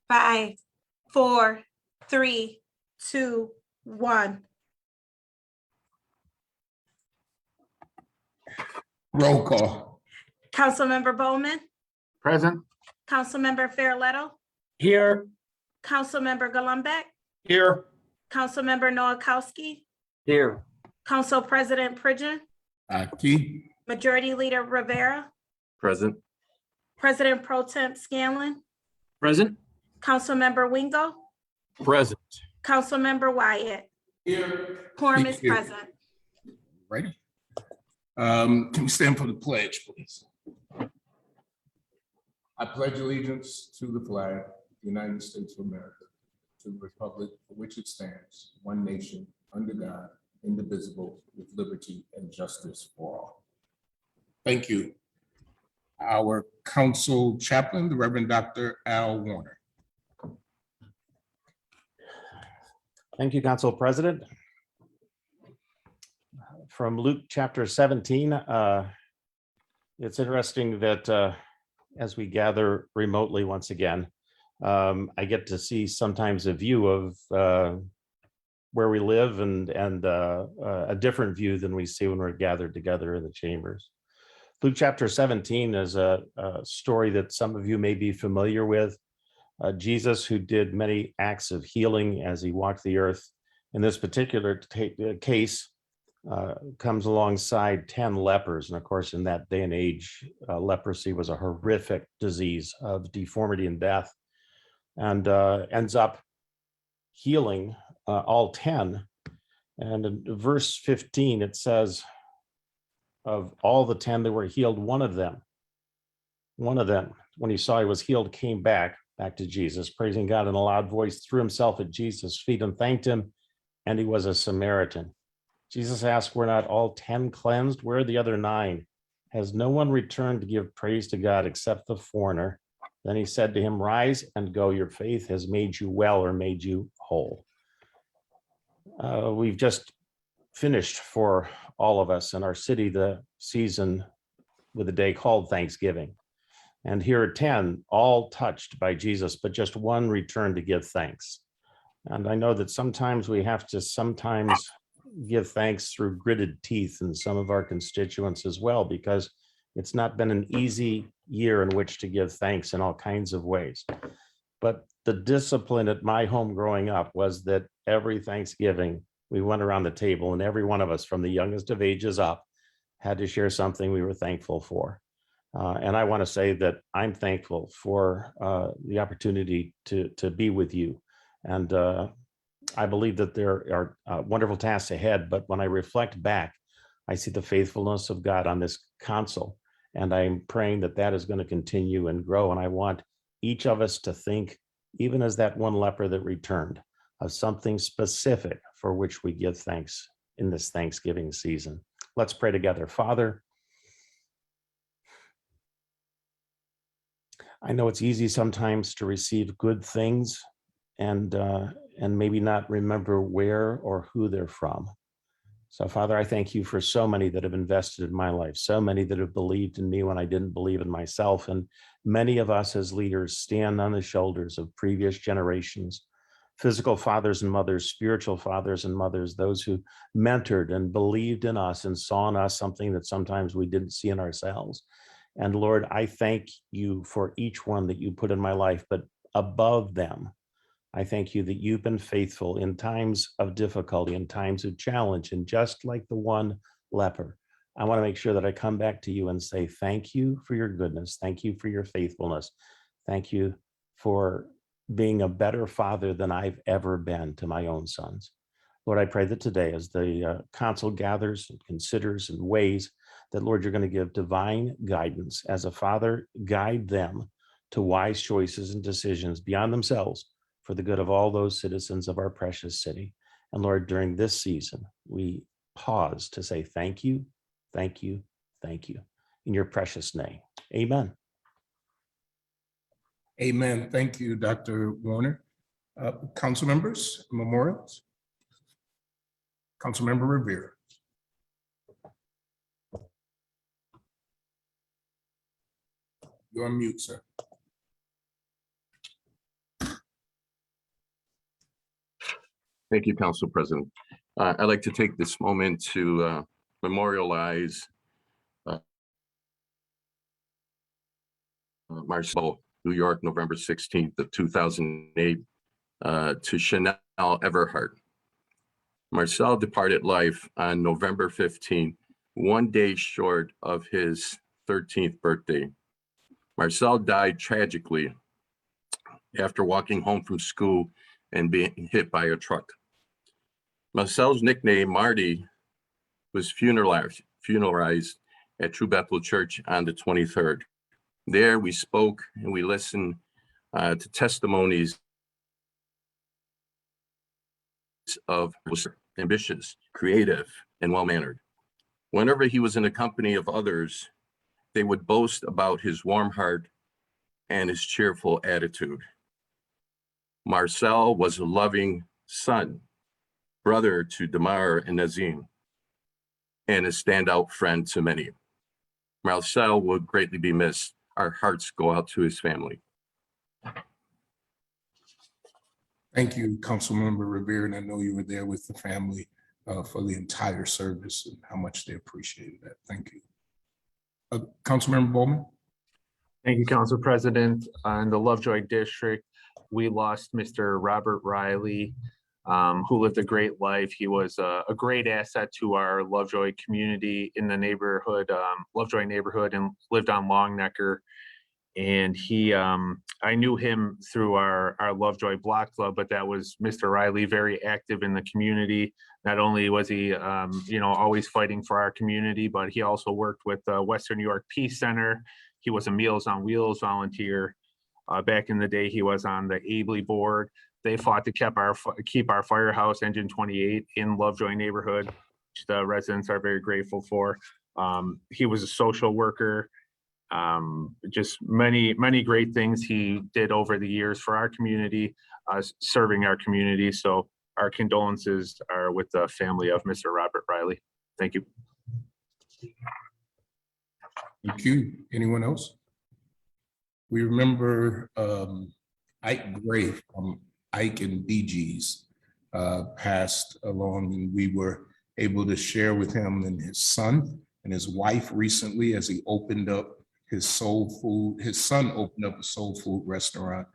5, 4, 3, 2, 1. Roll call. Councilmember Bowman, Present. Councilmember Farrelletto, Here. Councilmember Gullumbeck, Here. Councilmember Noakowski, Here. Council President Pridgen, Aquí. Majority Leader Rivera, Present. President Pro Temp Scanlon, Present. Councilmember Wingo, Present. Councilmember Wyatt. Here. Quorum is Here. present. Ready? Can we stand for the pledge, please? I pledge allegiance to the flag of the United States of America, to the republic for which it stands, one nation, under God, indivisible, with liberty and justice for all. Thank you. Our council chaplain, the Reverend Dr. Al Warner. Thank you, Council President. From Luke chapter 17, it's interesting that as we gather remotely once again, I get to see sometimes a view of where we live and a different view than we see when we're gathered together in the chambers. Luke chapter 17 is a story that some of you may be familiar with. Jesus, who did many acts of healing as he walked the earth. In this particular case, comes alongside 10 lepers. And of course, in that day and age, leprosy was a horrific disease of deformity and death, and ends up healing all 10. And in verse 15, it says, of all the 10 that were healed, one of them, when he saw he was healed, came back to Jesus, praising God in a loud voice, threw himself at Jesus' feet and thanked him, and he was a Samaritan. Jesus asked, were not all 10 cleansed? Where are the other 9? Has no one returned to give praise to God except the foreigner? Then he said to him, rise and go, your faith has made you well, or made you whole. We've just finished for all of us in our city the season with a day called Thanksgiving. And here are 10, all touched by Jesus, but just one returned to give thanks. And I know that sometimes we have to give thanks through gritted teeth in some of our constituents as well, because it's not been an easy year in which to give thanks in all kinds of ways. But the discipline at my home growing up was that every Thanksgiving we went around the table, and every one of us from the youngest of ages up had to share something we were thankful for. And I want to say that I'm thankful for the opportunity to be with you. And I believe that there are wonderful tasks ahead, but when I reflect back, I see the faithfulness of God on this council, and I'm praying that that is going to continue and grow. And I want each of us to think, even as that one leper that returned, of something specific for which we give thanks in this Thanksgiving season. Let's pray together. Father, I know it's easy sometimes to receive good things and maybe not remember where or who they're from. So Father, I thank you for so many that have invested in my life, so many that have believed in me when I didn't believe in myself. And many of us as leaders stand on the shoulders of previous generations, physical fathers and mothers, spiritual fathers and mothers, those who mentored and believed in us and saw in us something that sometimes we didn't see in ourselves. And Lord, I thank you for each one that you put in my life, but above them, I thank you that you've been faithful in times of difficulty, in times of challenge. And just like the one leper, I want to make sure that I come back to you and say, thank you for your goodness. Thank you for your faithfulness. Thank you for being a better father than I've ever been to my own sons. Lord, I pray that today, as the council gathers and considers and weighs, that Lord, you're going to give divine guidance. As a father, guide them to wise choices and decisions beyond themselves for the good of all those citizens of our precious city. And Lord, during this season, we pause to say thank you, thank you, thank you. In your precious name, amen. Amen. Thank you, Dr. Warner. Council members, memorials. Councilmember Rivera. You're on mute, sir. Thank you, Council President. I'd like to take this moment to memorialize Marcel, New York, November 16th of 2008, to Chanel Everhart. Marcel departed life on November 15, one day short of his 13th birthday. Marcel died tragically after walking home from school and being hit by a truck. Marcel's nickname, Marty, was funeralized at True Bethel Church on the 23rd. There we spoke and we listened to testimonies of ambitious, creative, and well-mannered. Whenever he was in the company of others, they would boast about his warm heart and his cheerful attitude. Marcel was a loving son, brother to Damar and Nazim, and a standout friend to many. Marcel will greatly be missed. Our hearts go out to his family. Thank you, Councilmember Rivera, and I know you were there with the family for the entire service and how much they appreciated that. Thank you. Councilmember Bowman? Thank you, Council President. In the Lovejoy District, we lost Mr. Robert Riley, who lived a great life. He was a great asset to our Lovejoy community in the neighborhood, Lovejoy neighborhood, and lived on Long Necker. And I knew him through our Lovejoy Block Club, but that was Mr. Riley, very active in the community. Not only was he, always fighting for our community, but he also worked with the Western New York Peace Center. He was a Meals on Wheels volunteer. Back in the day, he was on the Abley board. They fought to keep our firehouse, Engine 28, in Lovejoy neighborhood, which the residents are very grateful for. He was a social worker. Just many great things he did over the years for our community, serving our community. So our condolences are with the family of Mr. Robert Riley. Thank you. Thank you. Anyone else? We remember Ike Gray from Ike and Bee Gees passed along, and we were able to share with him and his son and his wife recently as he opened up his soul food. His son opened up a soul food restaurant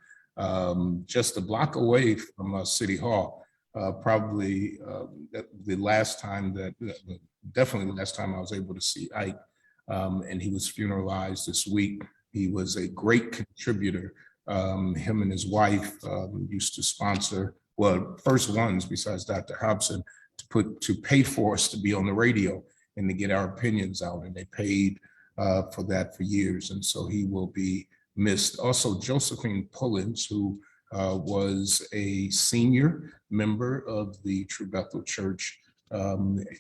just a block away from City Hall. Probably the last time definitely the last time I was able to see Ike, and he was funeralized this week. He was a great contributor. Him and his wife used to sponsor, well, first ones besides Dr. Hobson, to pay for us to be on the radio and to get our opinions out, and they paid for that for years, and so he will be missed. Also, Josephine Pullins, who was a senior member of the True Bethel Church.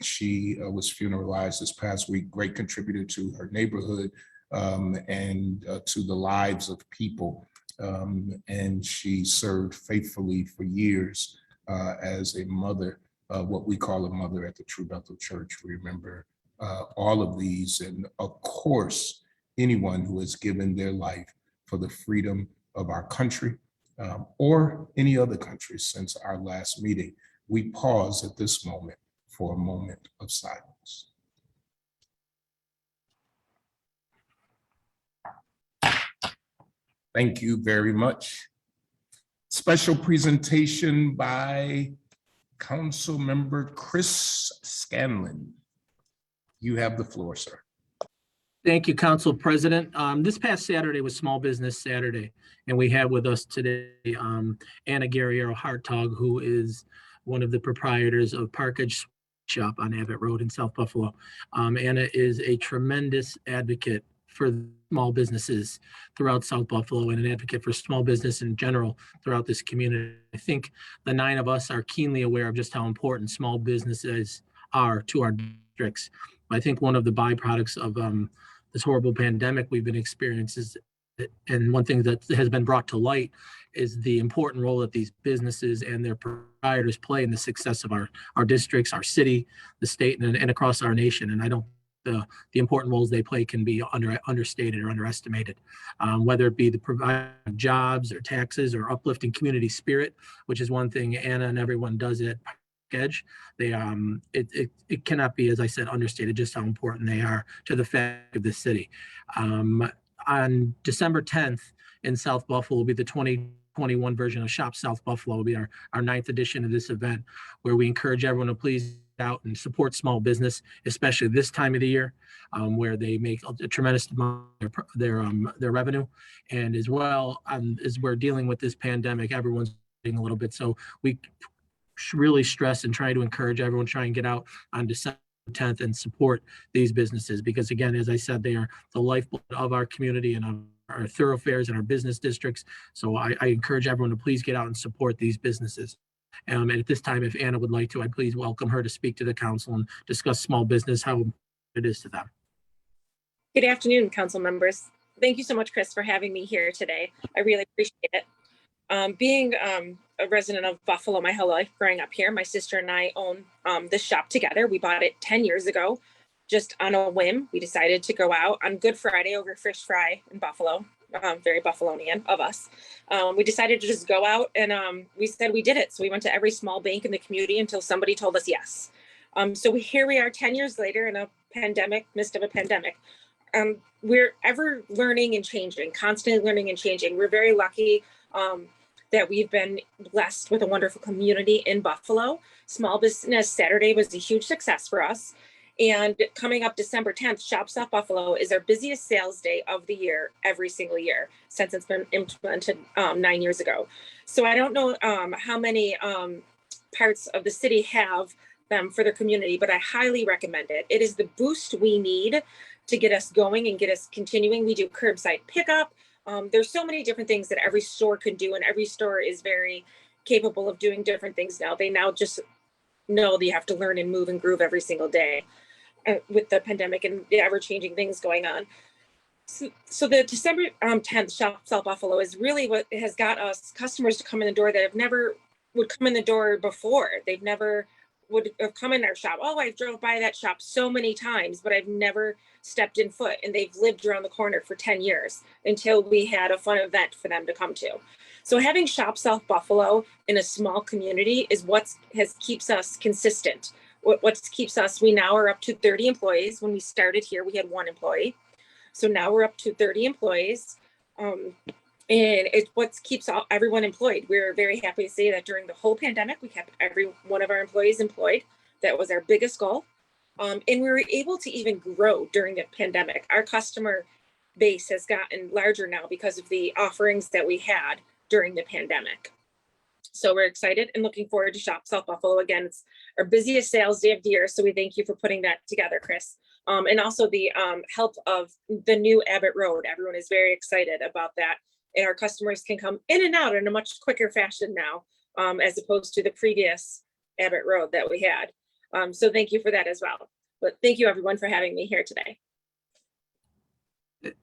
She was funeralized this past week, great contributor to her neighborhood and to the lives of people. And she served faithfully for years as a mother, what we call a mother at the True Bethel Church. We remember all of these, and of course, anyone who has given their life for the freedom of our country or any other country since our last meeting. We pause at this moment for a moment of silence. Thank you very much. Special presentation by Council Member Chris Scanlon. You have the floor, sir. Thank you, Council President. This past Saturday was Small Business Saturday, and we had with us today Anna Guerriero Hartog, who is one of the proprietors of Parkage Shop on Abbott Road in South Buffalo. Anna is a tremendous advocate for small businesses throughout South Buffalo and an advocate for small business in general throughout this community. I think the 9 of us are keenly aware of just how important small businesses are to our districts. I think one of the byproducts of this horrible pandemic we've been experiencing, and one thing that has been brought to light, is the important role that these businesses and their proprietors play in the success of our districts, our city, the state, and across our nation. And I don't the important roles they play can be understated or underestimated, whether it be the providing of jobs or taxes or uplifting community spirit, which is one thing Anna and everyone does at Edge. They it cannot be, as I said, understated just how important they are to the fact of the city. On December 10th in South Buffalo will be the 2021 version of Shop South Buffalo. Will be our 9th edition of this event, where we encourage everyone to please out and support small business, especially this time of the year, where they make a tremendous amount of their revenue. And as well, as we're dealing with this pandemic, everyone's doing a little bit. So we really stress and try to encourage everyone to try and get out on December 10th and support these businesses, because again, as I said, they are the lifeblood of our community and of our thoroughfares and our business districts. So I encourage everyone to please get out and support these businesses. And at this time, if Anna would like to, I'd please welcome her to speak to the council and discuss small business, how it is to them. Good afternoon, council members. Thank you so much, Chris, for having me here today. I really appreciate it. Being a resident of Buffalo my whole life, growing up here, my sister and I own this shop together. We bought it 10 years ago, just on a whim. We decided to go out on Good Friday over fish fry in Buffalo. Very Buffalonian of us. We decided to just go out, and we said we did it. So we went to every small bank in the community until somebody told us yes. So here we are 10 years later in a pandemic, midst of a pandemic. We're ever learning and changing, constantly learning and changing. We're very lucky that we've been blessed with a wonderful community in Buffalo. Small Business Saturday was a huge success for us. And coming up December 10th, Shop South Buffalo is our busiest sales day of the year, every single year, since it's been implemented 9 years ago. So I don't know how many parts of the city have them for their community, but I highly recommend it. It is the boost we need to get us going and get us continuing. We do curbside pickup. There's so many different things that every store can do, and every store is very capable of doing different things now. They now just know that you have to learn and move and groove every single day with the pandemic and the ever-changing things going on. So the December 10th Shop South Buffalo is really what has got us customers to come in the door that have never would come in the door before. They've never would have come in our shop. Oh, I've drove by that shop so many times, but I've never stepped in foot, and they've lived around the corner for 10 years until we had a fun event for them to come to. So having Shop South Buffalo in a small community is what keeps us consistent. What keeps us, we now are up to 30 employees. When we started here, we had 1 employee. So now we're up to 30 employees. And it's what keeps everyone employed. We're very happy to say that during the whole pandemic, we kept every one of our employees employed. That was our biggest goal. And we were able to even grow during the pandemic. Our customer base has gotten larger now because of the offerings that we had during the pandemic. So we're excited and looking forward to Shop South Buffalo. Again, it's our busiest sales day of the year. So we thank you for putting that together, Chris. And also the help of the new Abbott Road. Everyone is very excited about that. And our customers can come in and out in a much quicker fashion now, as opposed to the previous Abbott Road that we had. So thank you for that as well. But thank you everyone for having me here today.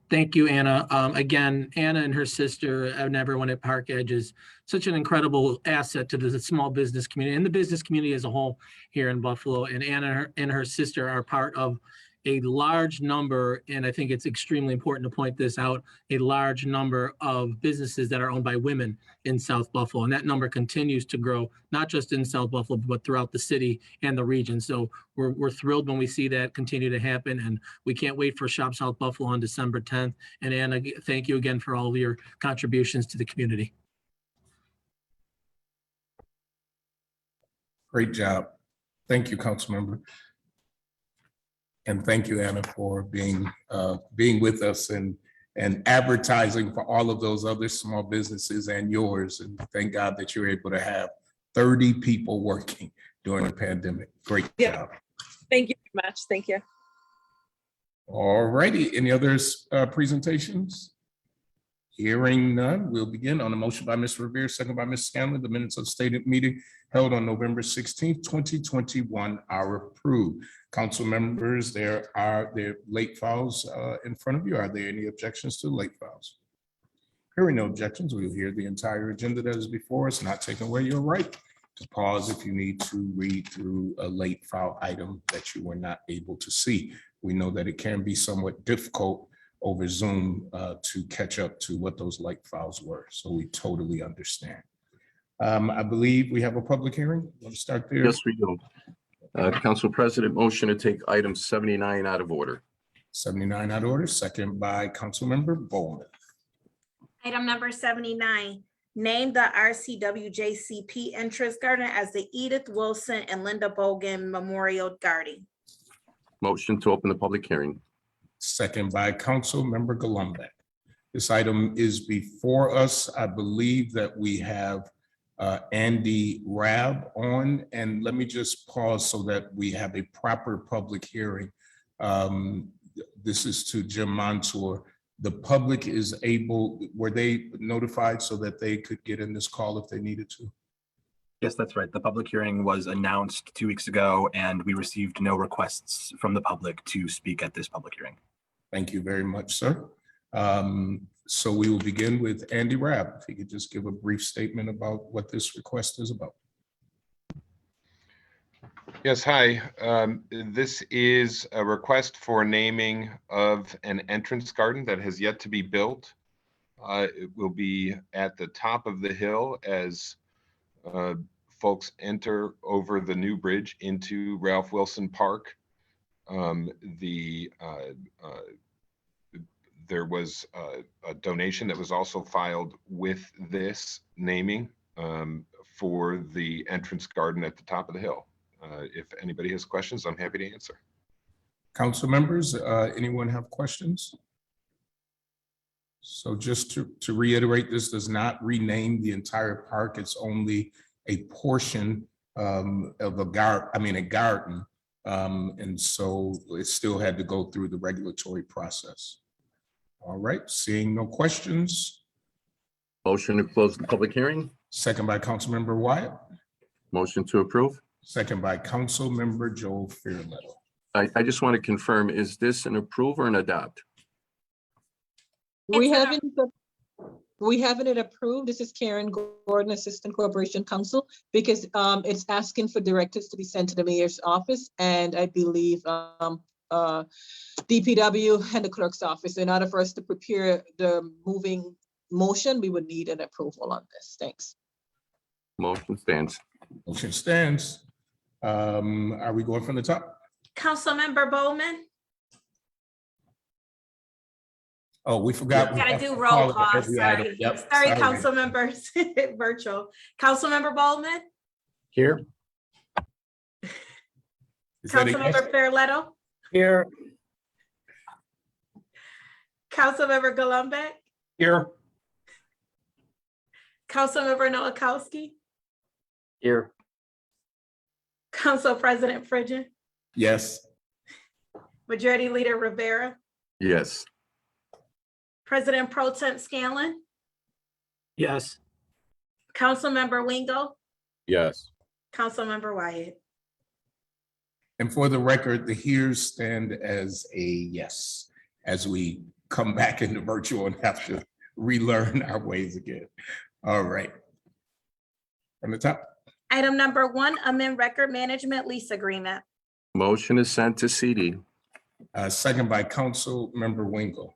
Thank you, Anna. Again, Anna and her sister and everyone at Park Edge is such an incredible asset to the small business community and the business community as a whole here in Buffalo. And Anna and her sister are part of a large number, and I think it's extremely important to point this out, a large number of businesses that are owned by women in South Buffalo. And that number continues to grow, not just in South Buffalo, but throughout the city and the region. So we're thrilled when we see that continue to happen. And we can't wait for Shop South Buffalo on December 10th. And Anna, thank you again for all of your contributions to the community. Great job. Thank you, Councilmember. And thank you, Anna, for being with us and advertising for all of those other small businesses and yours. And thank God that you're able to have 30 people working during the pandemic. Great job. Thank you very much. Thank you. All righty. Any other presentations? Hearing none, we'll begin on a motion by Ms. Rivera, second by Ms. Scanlon. The minutes of stated meeting held on November 16th, 2021 are approved. Council members, there are late files in front of you. Are there any objections to late files? Hearing no objections, we'll hear the entire agenda that is before us, not taking away your right to pause if you need to read through a late file item that you were not able to see. We know that it can be somewhat difficult over Zoom to catch up to what those like files were. So we totally understand. I believe we have a public hearing. Let's start there. Yes, we do. Council President, motion to take item 79 out of order. 79 out of order, second by Councilmember Bowman. Item number 79, name the RCWJCP entrance garden as the Edith Wilson and Linda Bogan Memorial Garden. Motion to open the public hearing. Second by Councilmember Gullumbeck. This item is before us. I believe that we have Andy Rabb on, and let me just pause so that we have a proper public hearing. This is to Jim Montour. The public is able, were they notified so that they could get in this call if they needed to? Yes, that's right. The public hearing was announced 2 weeks ago, and we received no requests from the public to speak at this public hearing. Thank you very much, sir. So we will begin with Andy Rabb. If he could just give a brief statement about what this request is about. Yes, hi. This is a request for naming of an entrance garden that has yet to be built. It will be at the top of the hill as folks enter over the new bridge into Ralph Wilson Park. There was a donation that was also filed with this naming for the entrance garden at the top of the hill. If anybody has questions, I'm happy to answer. Council members, anyone have questions? So just to reiterate, this does not rename the entire park. It's only a portion of a garden. And so it still had to go through the regulatory process. All right, seeing no questions. Motion to close the public hearing. Second by Councilmember Wyatt. Motion to approve. Second by Councilmember Joe Firletto. I just want to confirm, is this an approve or an adopt? We It's an haven't it approved. This is Karen Gordon, Assistant Corporation Counsel, because it's asking for directives to be sent to the mayor's office, and I believe DPW and the clerk's office. In order for us to prepare the moving motion, we would need an approval on this. Thanks. Motion stands. Motion stands. Are we going from the top? Councilmember Bowman, Oh, we forgot. we gotta have do to roll call call, every item. sorry. Yep, Sorry, council members, virtual. Councilmember Bowman, Here. Is that a yes? Councilmember Farrelletto, Here. Councilmember Gullumbeck, Here. Councilmember Noakowski, Here. Council President Pridgen, Yes. Majority Leader Rivera, Yes. President Pro Temp Scanlon, Yes. Councilmember Wingo, Yes. Councilmember Wyatt. And for the record, the here's stand as a yes, as we come back into virtual and have to relearn our ways again. All right. From the top. Item number 1, amend record management lease agreement. Motion is sent to CD. Second by Councilmember Wingo.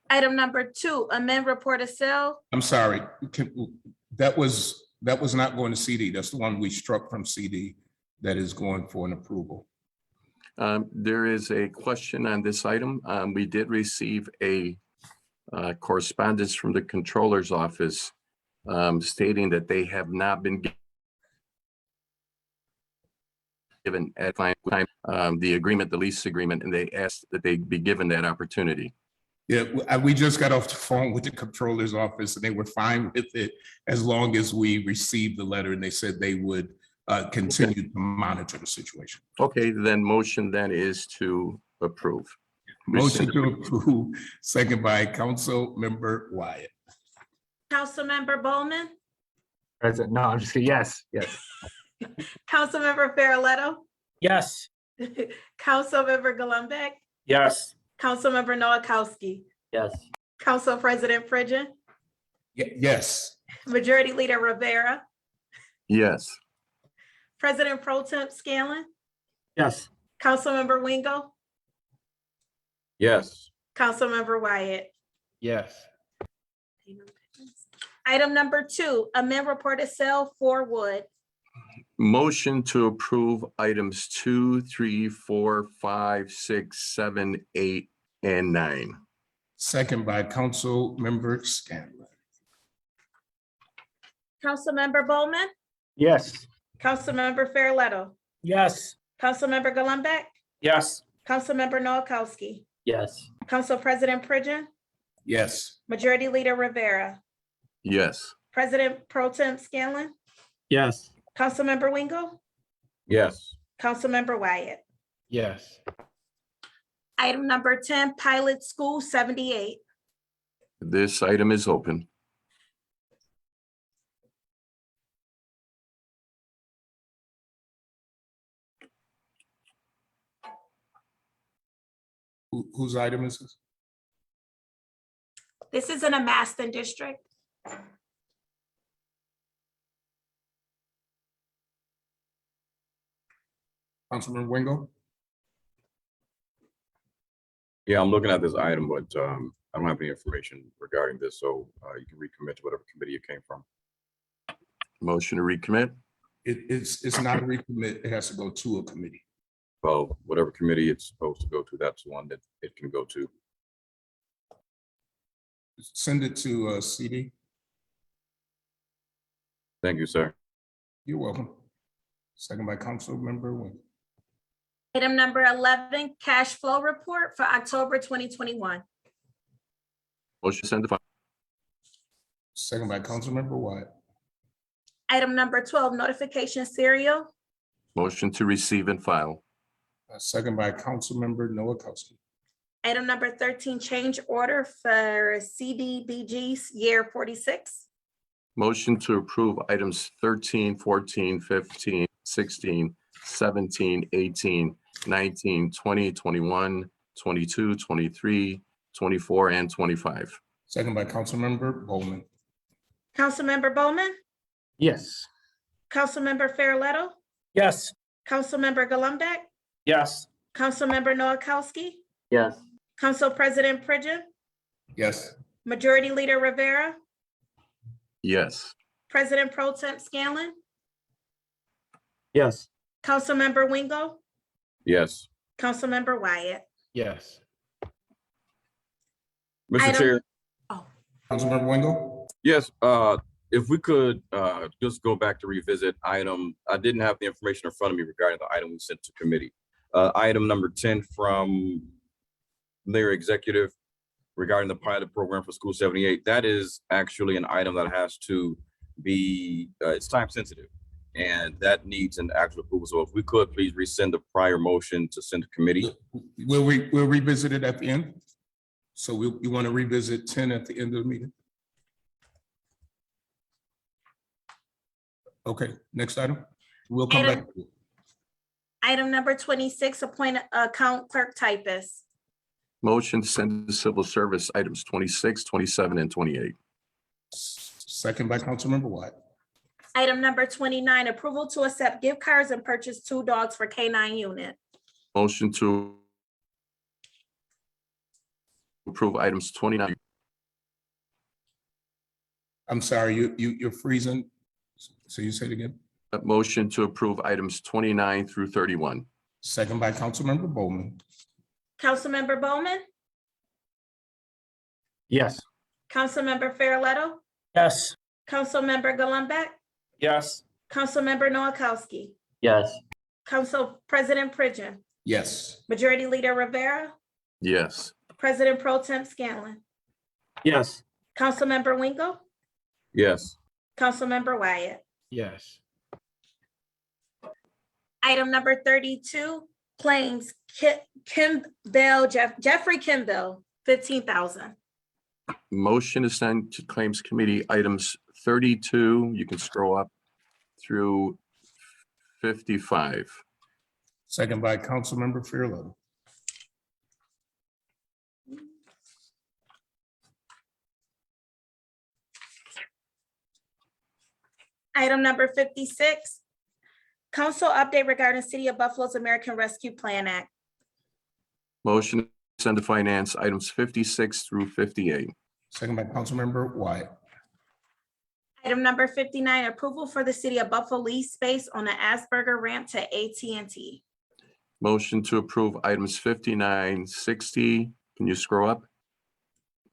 Item number 2, amend report of sale. I'm sorry, that was not going to CD. That's the one we struck from CD that is going for an approval. There is a question on this item. We did receive a correspondence from the controller's office stating that they have not been given at time the agreement, the lease agreement, and they asked that they be given that opportunity. Yeah, we just got off the phone with the controller's office and they were fine with it as long as we received the letter, and they said they would continue to monitor the situation. Okay, then motion then is to approve. Motion to approve, second by Councilmember Wyatt. Councilmember Bowman, Present. No, I'm just kidding. Yes. Councilmember Farrelletto, Yes. Councilmember Gullumbeck, Yes. Councilmember Noakowski, Yes. Council President Pridgen, Yes. Majority Leader Rivera, Yes. President Pro Temp Scanlon, Yes. Councilmember Wingo, Yes. Councilmember Wyatt. Yes. Item number 2, amend reported sale for Wood. Motion to approve items 2, 3, 4, 5, 6, 7, 8, and 9. Second by Council Member Scanlon. Councilmember Bowman, Yes. Councilmember Farrelletto, Yes. Councilmember Gullumbeck, Yes. Councilmember Noakowski, Yes. Council President Pridgen, Yes. Majority Leader Rivera, Yes. President Pro Tem Scanlon, Yes. Councilmember Wingo, Yes. Councilmember Wyatt. Yes. Item number 10, Pilot School 78. This item is open. Whose item is this? This is in a Maston district. Councilman Wingo? Yeah, I'm looking at this item, but I don't have any information regarding this, so you can recommit to whatever committee it came from. Motion to recommit? It's not a recommit. It has to go to a committee. Well, whatever committee it's supposed to go to, that's the one that it can go to. Send it to CD. Thank you, sir. You're welcome. Second by Council Member Wingo. Item number 11, Cash Flow Report for October 2021. Motion to send to file. Second by Council Member Wyatt. Item number 12, Notification Serial. Motion to receive and file. Second by Council Member Noakowski. Item number 13, Change Order for CDBG's Year 46. Motion to approve items 13, 14, 15, 16, 17, 18, 19, 20, 21, 22, 23, 24, and 25. Second by Council Member Bowman. Councilmember Bowman, Yes. Councilmember Farrelletto, Yes. Councilmember Gullumbeck, Yes. Councilmember Noakowski, Yes. Council President Pridgen, Yes. Majority Leader Rivera, Yes. President Pro Tem Scanlon, Yes. Councilmember Wingo, Yes. Councilmember Wyatt. Yes. Mr. Item- Chair, Council Member Wingo? yes, if we could just go back to revisit item, I didn't have the information in front of me regarding the item we sent to committee. Item number 10 from their executive regarding the pilot program for School 78. That is actually an item that has to be, it's time sensitive, and that needs an actual approval. So if we could please rescind the prior motion to send to committee. We'll revisit it at the end. So we want to revisit 10 at the end of the meeting. Okay, next item. We'll come back. Item number 26, appoint account clerk typist. Motion to send to civil service items 26, 27, and 28. Second by Council Member Watt. Item number 29, approval to accept gift cards and purchase 2 dogs for K-9 unit. Motion to approve items 29. I'm sorry, you're freezing. So you say it again. Motion to approve items 29 through 31. Second by Council Member Bowman. Councilmember Bowman, Yes. Councilmember Farrelletto, Yes. Councilmember Gullumbeck, Yes. Councilmember Noakowski, Yes. Council President Pridgen, Yes. Majority Leader Rivera, Yes. President Pro Tem Scanlon, Yes. Councilmember Wingo, Yes. Councilmember Wyatt. Yes. Item number 32, claims Jeffrey Kimball, 15,000. Motion to send to claims committee items 32, you can scroll up through 55. Second by Council Member Farrelletto. Item number 56, Council update regarding City of Buffalo's American Rescue Plan Act. Motion to send to finance items 56 through 58. Second by Councilmember Wyatt. Item number 59, approval for the City of Buffalo lease space on the Asperger ramp to AT&T. Motion to approve items 59, 60. Can you scroll up?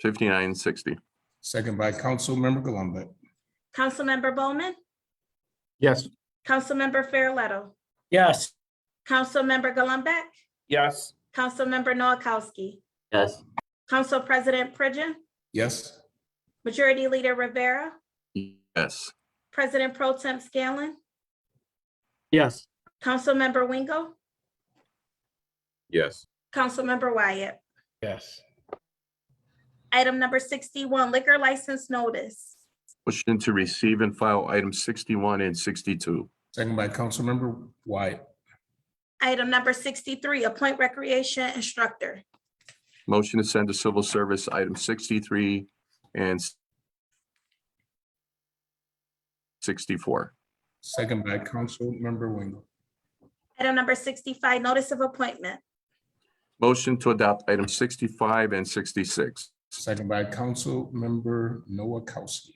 59 and 60. Second by Councilmember Gullumbeck. Councilmember Bowman, Yes. Councilmember Farrelletto, Yes. Councilmember Gullumbeck, Yes. Councilmember Noakowski, Yes. Council President Pridgen, Yes. Majority Leader Rivera, Yes. President Pro Tem Scanlon, Yes. Councilmember Wingo, Yes. Councilmember Wyatt. Yes. Item number 61, liquor license notice. Motion to receive and file items 61 and 62. Second by Councilmember Wyatt. Item number 63, appoint recreation instructor. Motion to send to civil service items 63 and 64. Second by Councilmember Wingo. Item number 65, notice of appointment. Motion to adopt items 65 and 66. Second by Councilmember Noakowski.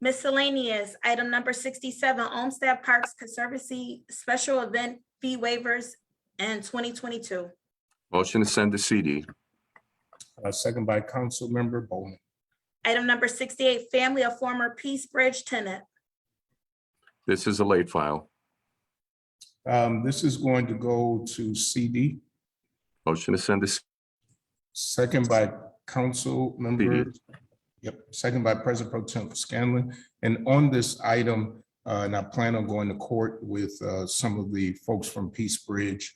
Miscellaneous, item number 67, Olmsted Parks Conservancy Special Event Fee Waivers in 2022. Motion to send to CD. Second by Councilmember Bowman. Item number 68, family of former Peace Bridge tenant. This is a late file. This is going to go to CD. Motion to send to Second by Councilmember. Yep, second by President Pro Tem Scanlon. And on this item, and I plan on going to court with some of the folks from Peace Bridge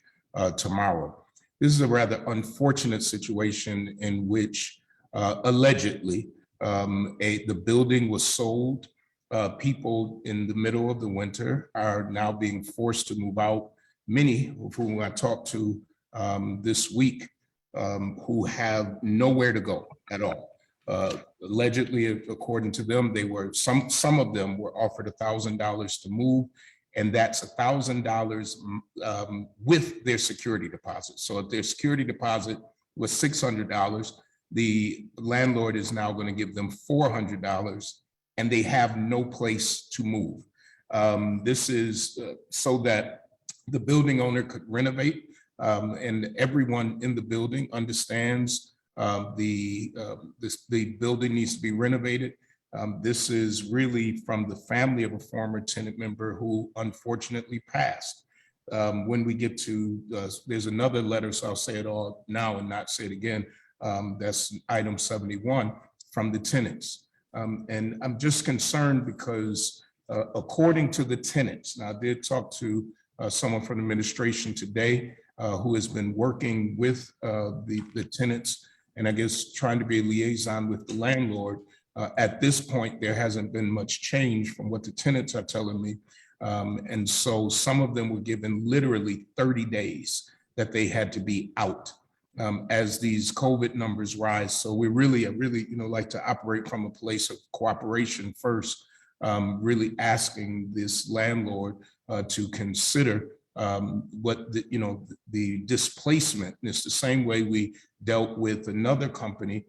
tomorrow. This is a rather unfortunate situation in which allegedly the building was sold. People in the middle of the winter are now being forced to move out. Many of whom I talked to this week who have nowhere to go at all. Allegedly, according to them, they were some of them were offered $1,000 to move, and that's $1,000 with their security deposit. So if their security deposit was $600, the landlord is now going to give them $400, and they have no place to move. This is so that the building owner could renovate, and everyone in the building understands the building needs to be renovated. This is really from the family of a former tenant member who unfortunately passed. When we get to, there's another letter, so I'll say it all now and not say it again. That's item 71 from the tenants. And I'm just concerned because according to the tenants, now I did talk to someone from the administration today who has been working with the tenants, and I guess trying to be a liaison with the landlord. At this point, there hasn't been much change from what the tenants are telling me. And so some of them were given literally 30 days that they had to be out as these COVID numbers rise. So we really, like to operate from a place of cooperation first, really asking this landlord to consider what the displacement. And it's the same way we dealt with another company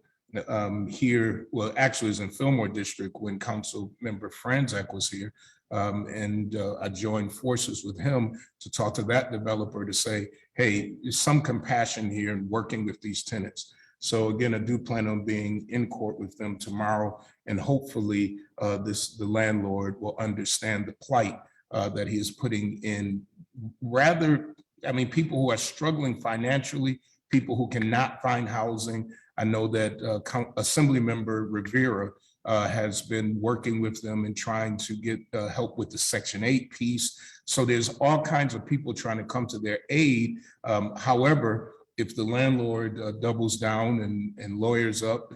here. Well, actually, it was in Fillmore District when Council Member Franzak was here, and I joined forces with him to talk to that developer to say, hey, there's some compassion here in working with these tenants. So again, I do plan on being in court with them tomorrow, and hopefully the landlord will understand the plight that he is putting in. People who are struggling financially, people who cannot find housing. I know that Assemblymember Rivera has been working with them and trying to get help with the Section 8 piece. So there's all kinds of people trying to come to their aid. However, if the landlord doubles down and lawyers up,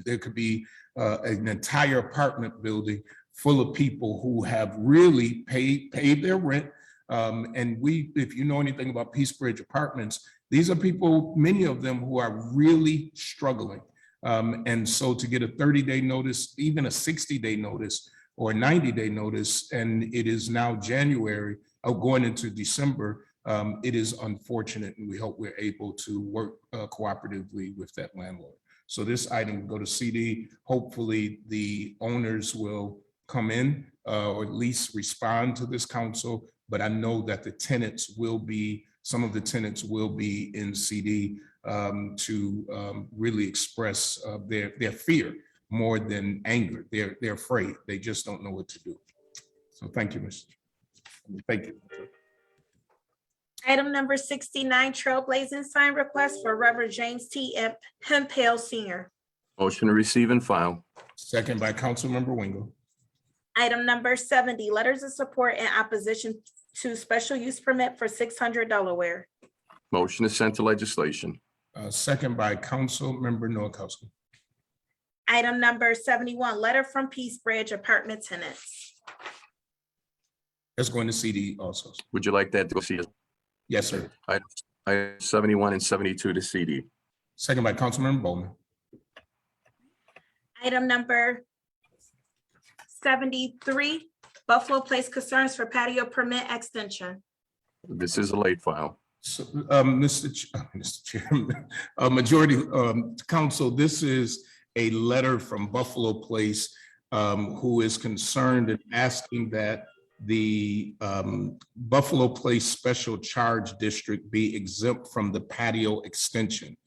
there could be an entire apartment building full of people who have really paid their rent. And if you know anything about Peace Bridge Apartments, these are people, many of them who are really struggling. And so to get a 30-day notice, even a 60-day notice or a 90-day notice, and it is now January, going into December, it is unfortunate, and we hope we're able to work cooperatively with that landlord. So this item will go to CD. Hopefully, the owners will come in or at least respond to this council. But I know that the tenants will be, some of the tenants will be in CD to really express their fear more than anger. They're afraid. They just don't know what to do. So thank you, Mr. Thank you. Item number 69, trailblazing sign request for Reverend James T. Hempel Sr. Motion to receive and file. Second by Councilmember Wingo. Item number 70, letters of support in opposition to special use permit for 600 Delaware. Motion to send to legislation. Second by Councilmember Noakowski. Item number 71, letter from Peace Bridge apartment tenants. That's going to CD also. Would you like that to go see? Yes, sir. Item 71 and 72 to CD. Second by Councilmember Bowman. Item number 73, Buffalo Place concerns for patio permit extension. This is a late file. So, Mr. Chairman, Majority Council, this is a letter from Buffalo Place who is concerned and asking that the Buffalo Place Special Charge District be exempt from the patio extension.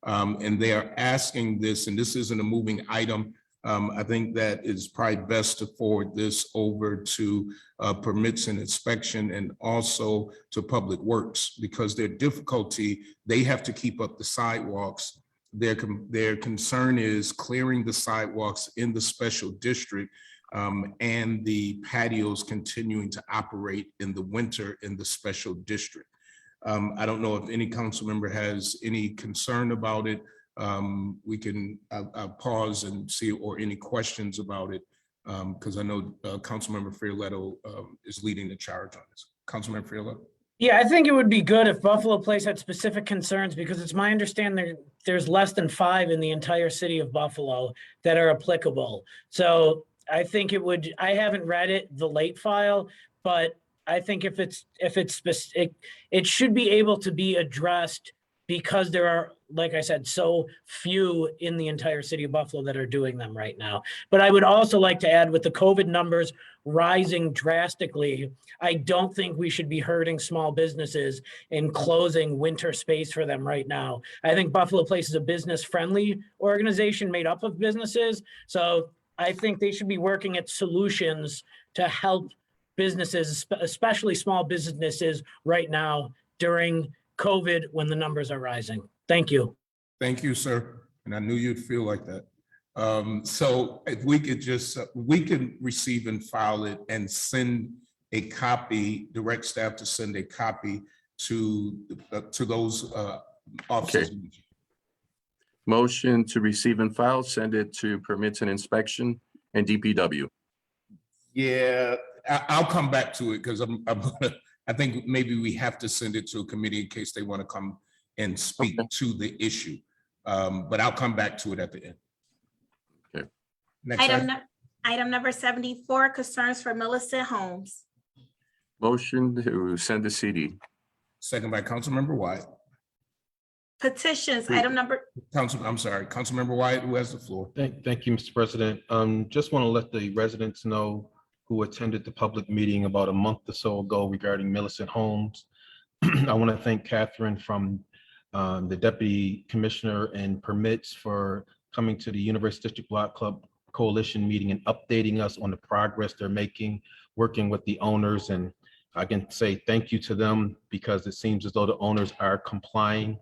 And they are asking this, and this isn't a moving item. I think that it's probably best to forward this over to permits and inspection and also to Public Works, because their difficulty, they have to keep up the sidewalks. Their concern is clearing the sidewalks in the special district and the patios continuing to operate in the winter in the special district. I don't know if any council member has any concern about it. We can I'll pause and see, or any questions about it, because I know Councilmember Farrelletto is leading the charge on this. Councilmember Farrelletto. Yeah, I think it would be good if Buffalo Place had specific concerns, because it's my understanding there's less than 5 in the entire city of Buffalo that are applicable. So I think it would, I haven't read it, the late file, but I think if it's specific, it should be able to be addressed, because there are, like I said, so few in the entire city of Buffalo that are doing them right now. But I would also like to add, with the COVID numbers rising drastically, I don't think we should be hurting small businesses and closing winter space for them right now. I think Buffalo Place is a business-friendly organization made up of businesses. So I think they should be working at solutions to help businesses, especially small businesses right now during COVID when the numbers are rising. Thank you. Thank you, sir. And I knew you'd feel like that. So if we could just, we can receive and file it and send a copy, direct staff to send a copy to those officers. Okay. Motion to receive and file, send it to permits and inspection and DPW. Yeah, I'll come back to it, because I think maybe we have to send it to a committee in case they want to come and speak to the issue. But I'll come back to it at the end. Okay. Next Item number 74, concerns for Millicent Homes. Motion to send to CD. Second by Councilmember Wyatt. Petitions, item number, Councilmember Wyatt, who has the floor. Thank you, Mr. President. Just want to let the residents know who attended the public meeting about a month or so ago regarding Millicent Homes. I want to thank Catherine from the Deputy Commissioner and Permits for coming to the University District Block Club Coalition meeting and updating us on the progress they're making, working with the owners. And I can say thank you to them, because it seems as though the owners are complying.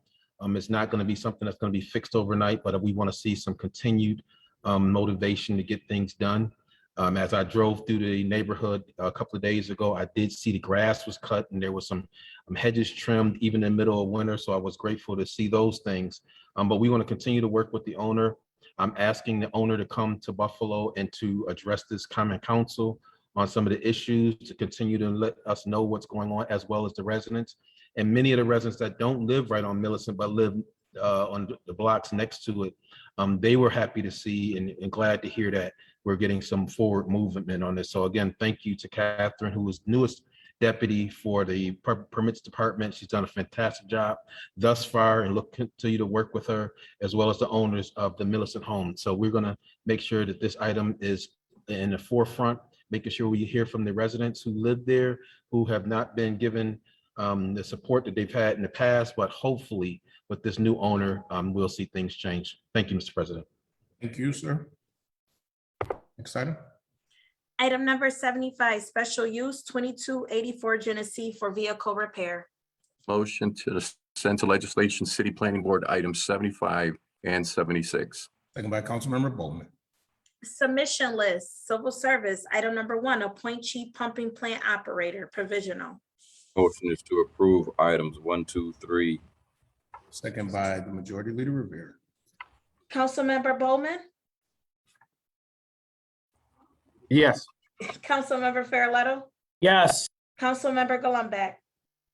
It's not going to be something that's going to be fixed overnight, but we want to see some continued motivation to get things done. As I drove through the neighborhood a couple of days ago, I did see the grass was cut and there was some hedges trimmed even in the middle of winter. So I was grateful to see those things. But we want to continue to work with the owner. I'm asking the owner to come to Buffalo and to address this common council on some of the issues, to continue to let us know what's going on, as well as the residents. And many of the residents that don't live right on Millicent, but live on the blocks next to it, they were happy to see and glad to hear that we're getting some forward movement on this. So again, thank you to Catherine, who was newest deputy for the permits department. She's done a fantastic job thus far, and look continue to work with her as well as the owners of the Millicent Home. So we're going to make sure that this item is in the forefront, making sure we hear from the residents who live there, who have not been given the support that they've had in the past, but hopefully with this new owner, we'll see things change. Thank you, Mr. President. Thank you, sir. Next item. Item number 75, special use 2284 Genesee for vehicle repair. Motion to send to legislation, city planning board, items 75 and 76. Second by Councilmember Bowman. Submission list, civil service, item number 1, appoint chief pumping plant operator, provisional. Motion is to approve items 1, 2, 3. Second by the Majority Leader Rivera. Councilmember Bowman, Yes. Councilmember Farrelletto, Yes. Councilmember Gullumbeck,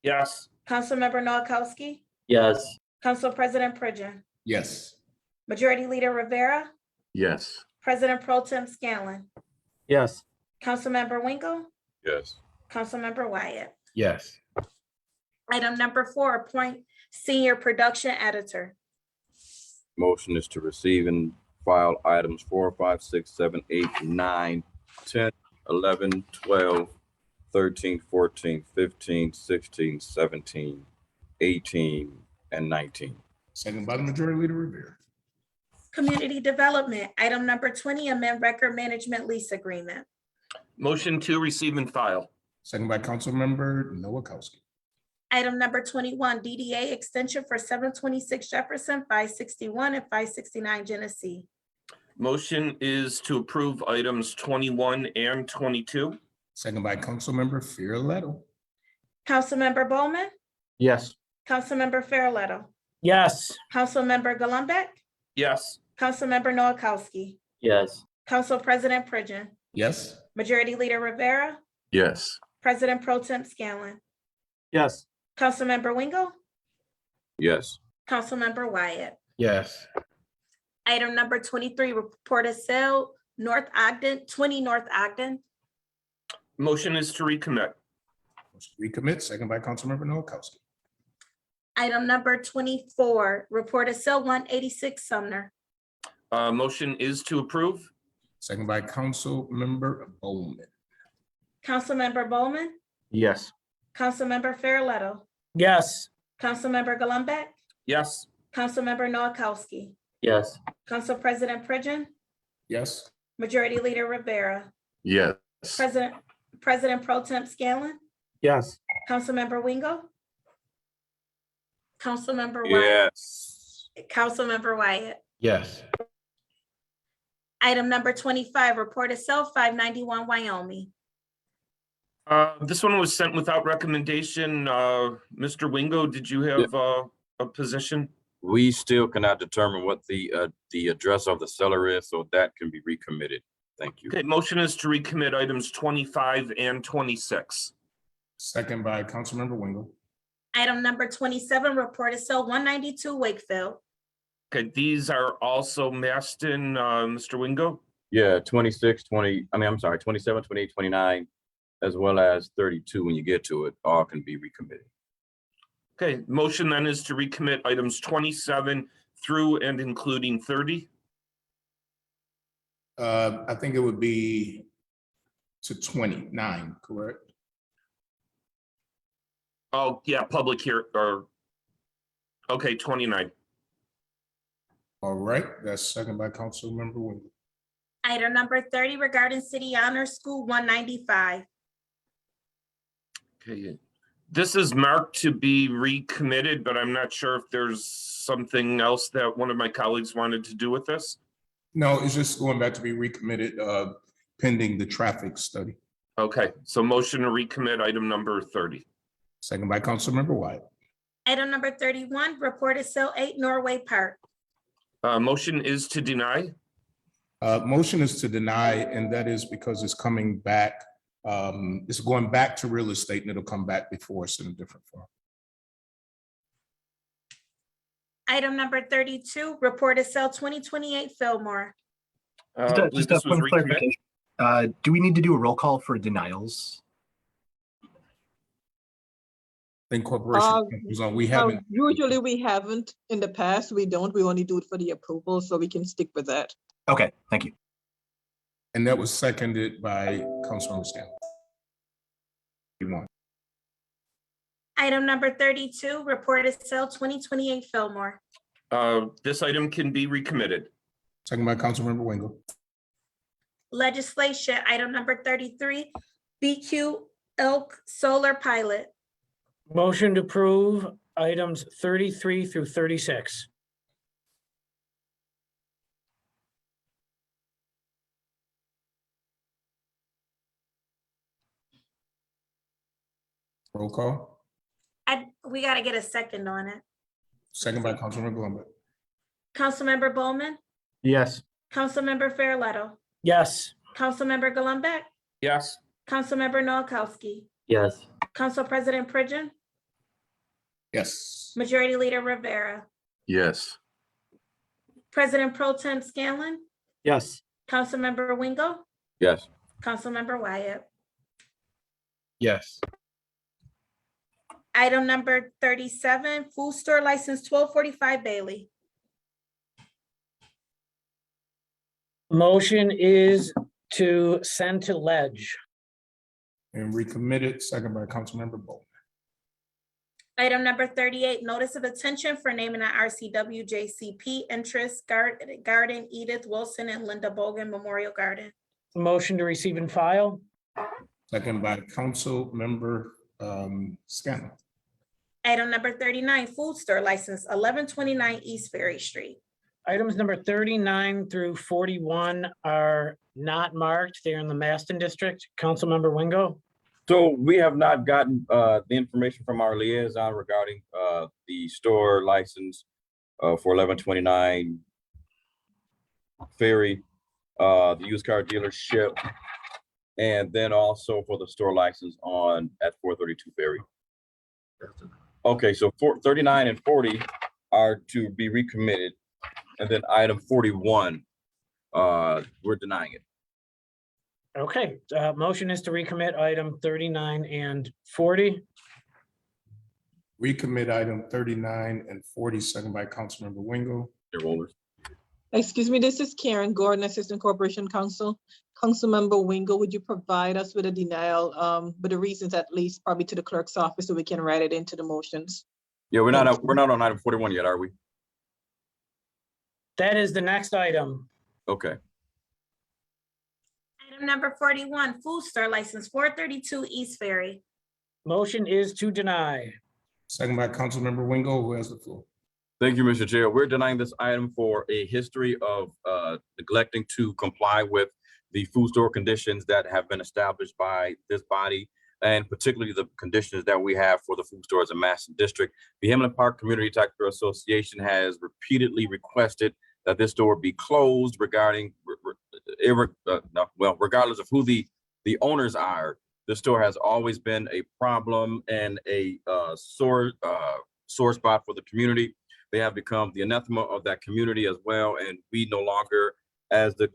Yes. Councilmember Noakowski, Yes. Council President Pridgen, Yes. Majority Leader Rivera, Yes. President Pro Tem Scanlon, Yes. Councilmember Wingo, Yes. Councilmember Wyatt. Yes. Item number 4, appoint senior production editor. Motion is to receive and file items 4, 5, 6, 7, 8, 9, 10, 11, 12, 13, 14, 15, 16, 17, 18, and 19. Second by the Majority Leader Rivera. Community development, item number 20, amend record management lease agreement. Motion to receive and file. Second by Councilmember Noakowski. Item number 21, DDA extension for 726 Jefferson, 561 and 569 Genesee. Motion is to approve items 21 and 22. Second by Councilmember Farrelletto. Councilmember Bowman, Yes. Councilmember Farrelletto, Yes. Councilmember Gullumbeck, Yes. Councilmember Noakowski, Yes. Council President Pridgen, Yes. Majority Leader Rivera, Yes. President Pro Tem Scanlon, Yes. Councilmember Wingo, Yes. Councilmember Wyatt. Yes. Item number 23, report of sale, North Ogden, 20 North Ogden. Motion is to recommit. Recommit. Second by Councilmember Noakowski. Item number 24, report of sale, 186 Sumner. Motion is to approve. Second by Councilmember Bowman. Councilmember Bowman, Yes. Councilmember Farrelletto, Yes. Councilmember Gullumbeck, Yes. Councilmember Noakowski, Yes. Council President Pridgen, Yes. Majority Leader Rivera, Yes. President Pro Tem Scanlon, Yes. Councilmember Wingo, Councilmember Wyatt, Yes. Councilmember Wyatt. Yes. Item number 25, report of sale, 591 Wyoming. This one was sent without recommendation. Mr. Wingo, did you have a position? We still cannot determine what the address of the seller is, so that can be recommitted. Thank you. Okay, motion is to recommit items 25 and 26. Second by Councilmember Wingo. Item number 27, report of sale, 192 Wakefield. Okay, these are also Maston, Mr. Wingo. Yeah, 26, 20, I'm sorry, 27, 28, 29, as well as 32, when you get to it, all can be recommitted. Okay, motion then is to recommit items 27 through and including 30. I think it would be to 29, correct? Oh, yeah, public here, or, okay, 29. All right, that's second by Councilmember Wingo. Item number 30, regarding City Honor School, 195. Okay, this is marked to be recommitted, but I'm not sure if there's something else that one of my colleagues wanted to do with this. No, it's just going back to be recommitted pending the traffic study. Okay, so motion to recommit item number 30. Second by Councilmember Wyatt. Item number 31, report of sale, 8 Norway Park. Motion is to deny. Motion is to deny, and that is because it's coming back. It's going back to real estate, and it'll come back before us in a different form. Item number 32, report of sale, 2028 Fillmore. Just a point of clarification. Do we need to do a roll call for denials? Then corporation comes on. We haven't. Usually we haven't. In the past, we don't. We only do it for the approval, so we can stick with that. Okay, thank you. And that was seconded by Councilmember Stanley. Item number 32, reported sale 2028 Fillmore. This item can be recommitted. Second by Councilmember Wingo. Legislation, item number 33, BQ Elk Solar Pilot. Motion to approve items 33 through 36. Roll call. We gotta get a second on it. Second by Councilmember Gullumbeck. Councilmember Bowman, Yes. Councilmember Farrelletto, Yes. Councilmember Gullumbeck, Yes. Councilmember Noakowski, Yes. Council President Pridgen, Yes. Majority Leader Rivera, Yes. President Pro Tem Scanlon, Yes. Councilmember Wingo, Yes. Councilmember Wyatt. Yes. Item number 37, food store license 1245 Bailey. Motion is to send to ledge. And recommitted, second by Councilmember Bowman. Item number 38, notice of attention for naming an RCW JCP interest Garden Edith Wilson and Linda Bogan Memorial Garden. Motion to receive and file. Second by Councilmember Scanlon. Item number 39, food store license 1129 East Ferry Street. Items number 39 through 41 are not marked. They're in the Maston District. Councilmember Wingo. So we have not gotten the information from our liaison regarding the store license for 1129 Ferry, the used car dealership, and then also for the store license at 432 Ferry. Okay, so 39 and 40 are to be recommitted, and then item 41, we're denying it. Okay, motion is to recommit item 39 and 40. Recommit item 39 and 40, second by Councilmember Wingo. Your rollers. Excuse me, this is Karen Gordon, Assistant Corporation Counsel. Councilmember Wingo, would you provide us with a denial, with the reasons at least probably to the clerk's office so we can write it into the motions? Yeah, we're not on item 41 yet, are we? That is the next item. Okay. Item number 41, food store license 432 East Ferry. Motion is to deny. Second by Councilmember Wingo, who has the floor. Thank you, Mr. Chair. We're denying this item for a history of neglecting to comply with the food store conditions that have been established by this body, and particularly the conditions that we have for the food stores in Maston District. The Hamlin Park Community Taxpayer Association has repeatedly requested that this store be closed regardless of who the owners are. The store has always been a problem and a sore spot for the community. They have become the anathema of that community as well, and we no longer, as the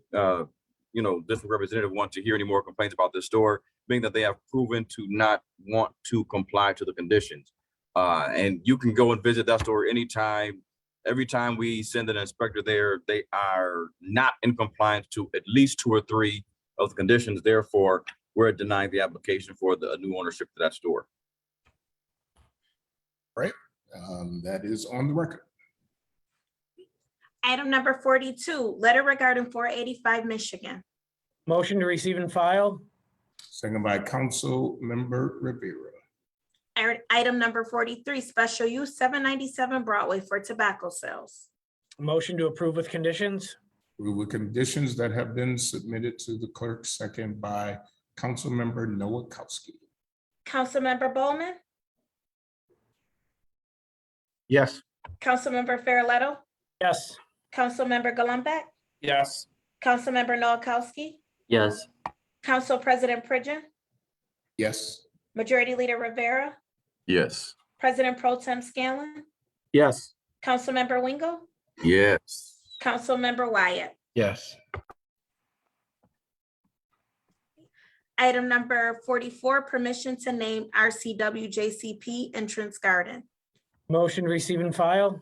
district representative, want to hear any more complaints about this store, being that they have proven to not want to comply to the conditions. And you can go and visit that store anytime. Every time we send an inspector there, they are not in compliance to at least 2 or 3 of the conditions. Therefore, we're denying the application for the new ownership to that store. Right, that is on the record. Item number 42, letter regarding 485 Michigan. Motion to receive and file. Second by Councilmember Rivera. Item number 43, special use 797 Broadway for tobacco sales. Motion to approve with conditions. With conditions that have been submitted to the clerk, second by Councilmember Noakowski. Councilmember Bowman, Yes. Councilmember Farrelletto, Yes. Councilmember Gullumbeck, Yes. Councilmember Noakowski, Yes. Council President Pridgen, Yes. Majority Leader Rivera, Yes. President Pro Tem Scanlon, Yes. Councilmember Wingo, Yes. Councilmember Wyatt. Yes. Item number 44, permission to name RCW JCP entrance garden. Motion to receive and file.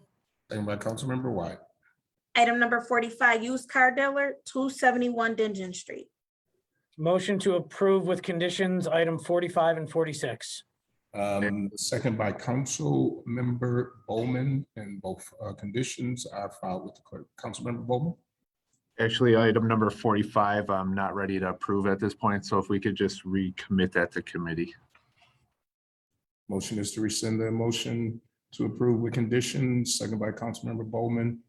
Second by Councilmember Wyatt. Item number 45, used car dealer, 271 Dingen Street. Motion to approve with conditions, item 45 and 46. Second by Councilmember Bowman, and both conditions are filed with the clerk. Councilmember Bowman. Actually, item number 45, I'm not ready to approve at this point, so if we could just recommit that to committee. Motion is to rescind the motion to approve with conditions, second by Councilmember Bowman.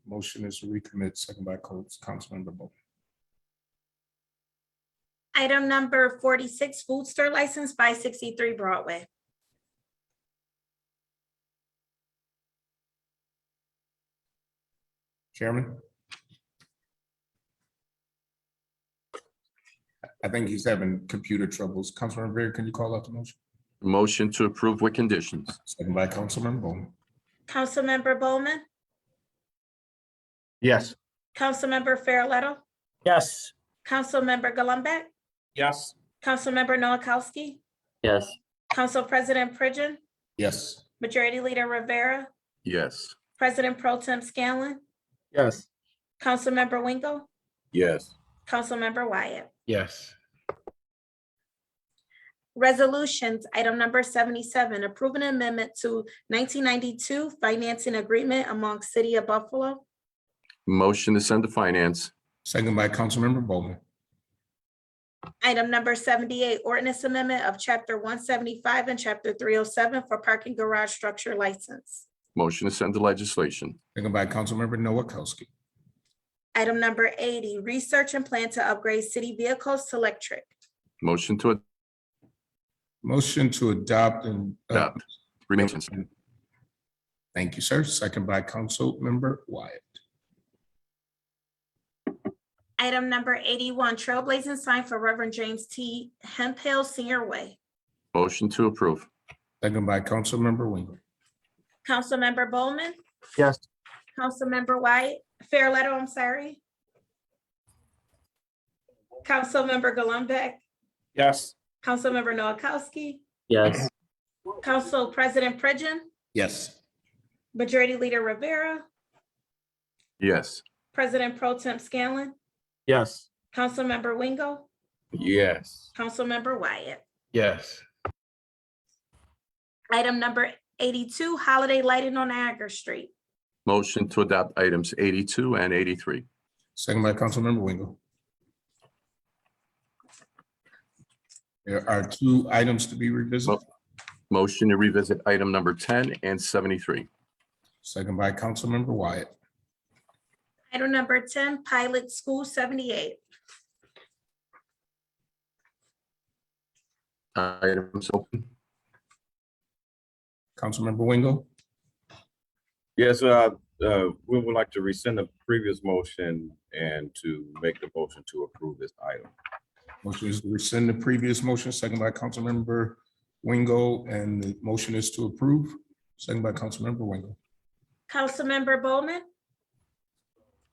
Motion is to recommit, second by Councilmember Bowman. Item number 46, food store license, 563 Broadway. Chairman? I think he's having computer troubles. Councilmember Rivera, can you call out the motion? Motion to approve with conditions. Second by Councilmember Bowman. Councilmember Bowman, Yes. Councilmember Farrelletto, Yes. Councilmember Gullumbeck, Yes. Councilmember Noakowski, Yes. Council President Pridgen, Yes. Majority Leader Rivera, Yes. President Pro Tem Scanlon, Yes. Councilmember Wingo, Yes. Councilmember Wyatt. Yes. Resolutions, item number 77, approve an amendment to 1992 financing agreement among City of Buffalo. Motion to send to finance. Second by Councilmember Bowman. Item number 78, ordinance amendment of chapter 175 and chapter 307 for parking garage structure license. Motion to send to legislation. Second by Councilmember Noakowski. Item number 80, research and plan to upgrade city vehicles to electric. Motion to Motion to adopt and. adopt. Remains. Thank you, sir. Second by Councilmember Wyatt. Item number 81, trailblazing sign for Reverend James T. Hemphill Senior Way. Motion to approve. Second by Councilmember Wingo. Councilmember Bowman, Yes. Councilmember Wyatt, Farrelletto, I'm sorry. Councilmember Gullumbeck, Yes. Councilmember Noakowski, Yes. Council President Pridgen, Yes. Majority Leader Rivera, Yes. President Pro Tem Scanlon, Yes. Councilmember Wingo, Yes. Councilmember Wyatt. Yes. Item number 82, holiday lighting on Niagara Street. Motion to adopt items 82 and 83. Second by Councilmember Wingo. There are two items to be revisited. Motion to revisit item number 10 and 73. Second by Councilmember Wyatt. Item number 10, pilot school 78. Items open. Councilmember Wingo. Yes, we would like to rescind the previous motion and to make the motion to approve this item. Motion is to rescind the previous motion, second by Councilmember Wingo, and the motion is to approve, second by Councilmember Wingo. Councilmember Bowman,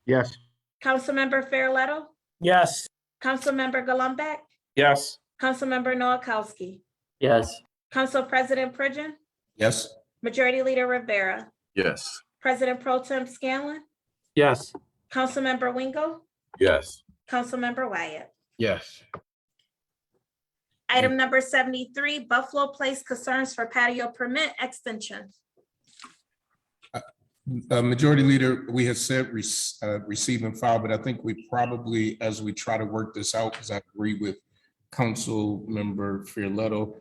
Yes. Councilmember Farrelletto, Yes. Councilmember Gullumbeck, Yes. Councilmember Noakowski, Yes. Council President Pridgen, Yes. Majority Leader Rivera, Yes. President Pro Tem Scanlon, Yes. Councilmember Wingo, Yes. Councilmember Wyatt. Yes. Item number 73, Buffalo Place concerns for patio permit extension. Majority Leader, we had said receive and file, but I think we probably, as we try to work this out, because I agree with Councilmember Farrelletto,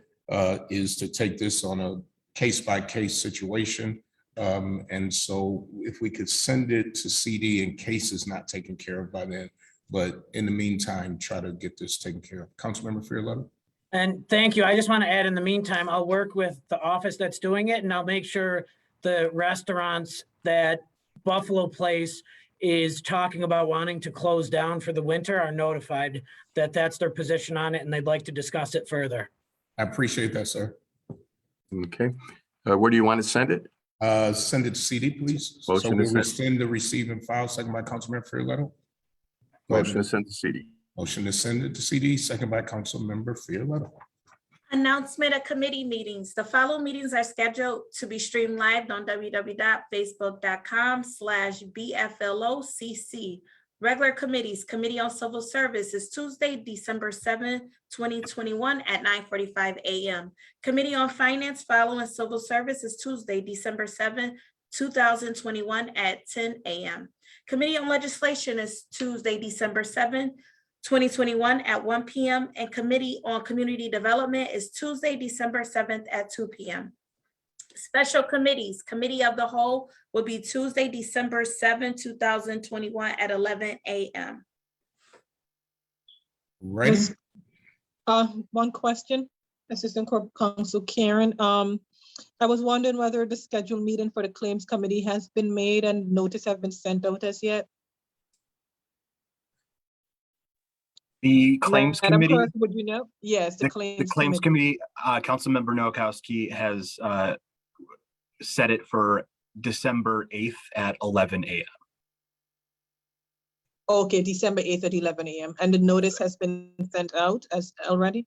is to take this on a case-by-case situation. And so if we could send it to CD in case it's not taken care of by then, but in the meantime, try to get this taken care of. Councilmember Farrelletto? And thank you. I just want to add, in the meantime, I'll work with the office that's doing it, and I'll make sure the restaurants that Buffalo Place is talking about wanting to close down for the winter are notified that that's their position on it and they'd like to discuss it further. I appreciate that, sir. Okay. Where do you want to send it? Send it to CD, please. So Motion to we'll send. rescind the receive and file, second by Councilmember Farrelletto. Go ahead, Motion to send to CD. Motion to send it to CD, second by Councilmember Farrelletto. Announcement of committee meetings. The following meetings are scheduled to be streamed live on www.facebook.com/BFLOCC. Regular committees, Committee on Civil Service is Tuesday, December 7th, 2021 at 9:45 a.m. Committee on Finance following Civil Service is Tuesday, December 7th, 2021 at 10 a.m. Committee on Legislation is Tuesday, December 7th, 2021 at 1 p.m. and Committee on Community Development is Tuesday, December 7th at 2 p.m. Special committees, Committee of the Whole will be Tuesday, December 7th, 2021 at 11 a.m. Ready? Miss- One question, Assistant Corp Counsel Karen. I was wondering whether the scheduled meeting for the Claims Committee has been made and notice have been sent out as yet. The Claims Madam Committee, Clerk, would you know? Yes, the Claims Committee, Councilmember Noakowski has set it for December 8th at 11 a.m. Okay, December 8th at 11 a.m. And the notice has been sent out as already?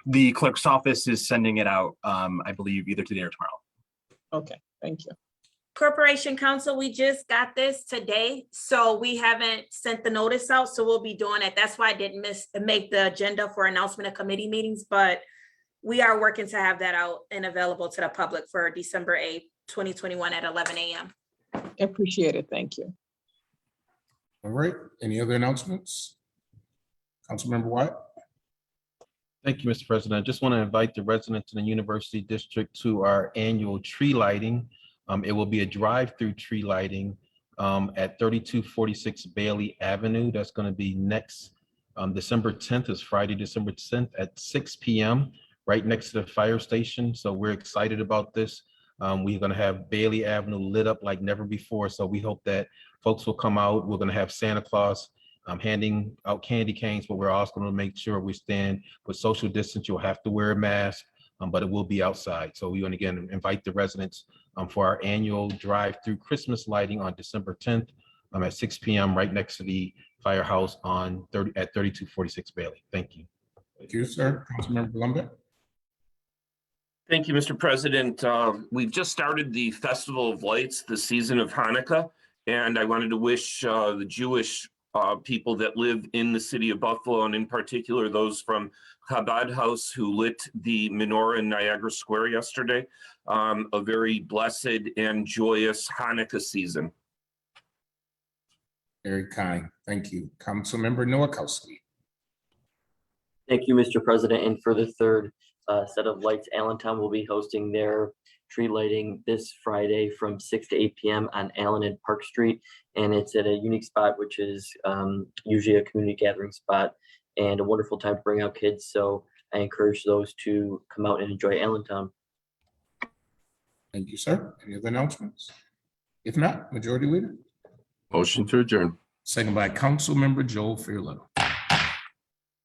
The clerk's office is sending it out, I believe, either today or tomorrow. Okay, thank you. Corporation Council, we just got this today, so we haven't sent the notice out, so we'll be doing it. That's why I didn't make the agenda for announcement of committee meetings, but we are working to have that out and available to the public for December 8th, 2021 at 11 a.m. Appreciate it, thank you. All right, any other announcements? Councilmember White? Thank you, Mr. President. I just want to invite the residents in the University District to our annual tree lighting. It will be a drive-through tree lighting at 3246 Bailey Avenue. That's going to be next December 10th, is Friday, December 10th at 6 p.m. right next to the fire station. So we're excited about this. We're going to have Bailey Avenue lit up like never before. So we hope that folks will come out. We're going to have Santa Claus handing out candy canes, but we're also going to make sure we stand with social distance. You'll have to wear a mask, but it will be outside. So we want to again invite the residents for our annual drive-through Christmas lighting on December 10th at 6 p.m. right next to the firehouse at 3246 Bailey. Thank you. Thank you, sir. Councilmember Blumberg? Thank you, Mr. President. We've just started the Festival of Lights, the season of Hanukkah, and I wanted to wish the Jewish people that live in the city of Buffalo, and in particular those from Chabad House who lit the menorah in Niagara Square yesterday, a very blessed and joyous Hanukkah season. Very kind, thank you. Councilmember Noakowski? Thank you, Mr. President. And for the third set of lights, Allentown will be hosting their tree lighting this Friday from 6 to 8 p.m. on Allen and Park Street. And it's at a unique spot, which is usually a community gathering spot and a wonderful time to bring out kids. So I encourage those to come out and enjoy Allentown. Thank you, sir. Any other announcements? If not, Majority Leader? Motion to adjourn. Second by Councilmember Joel Farrelletto.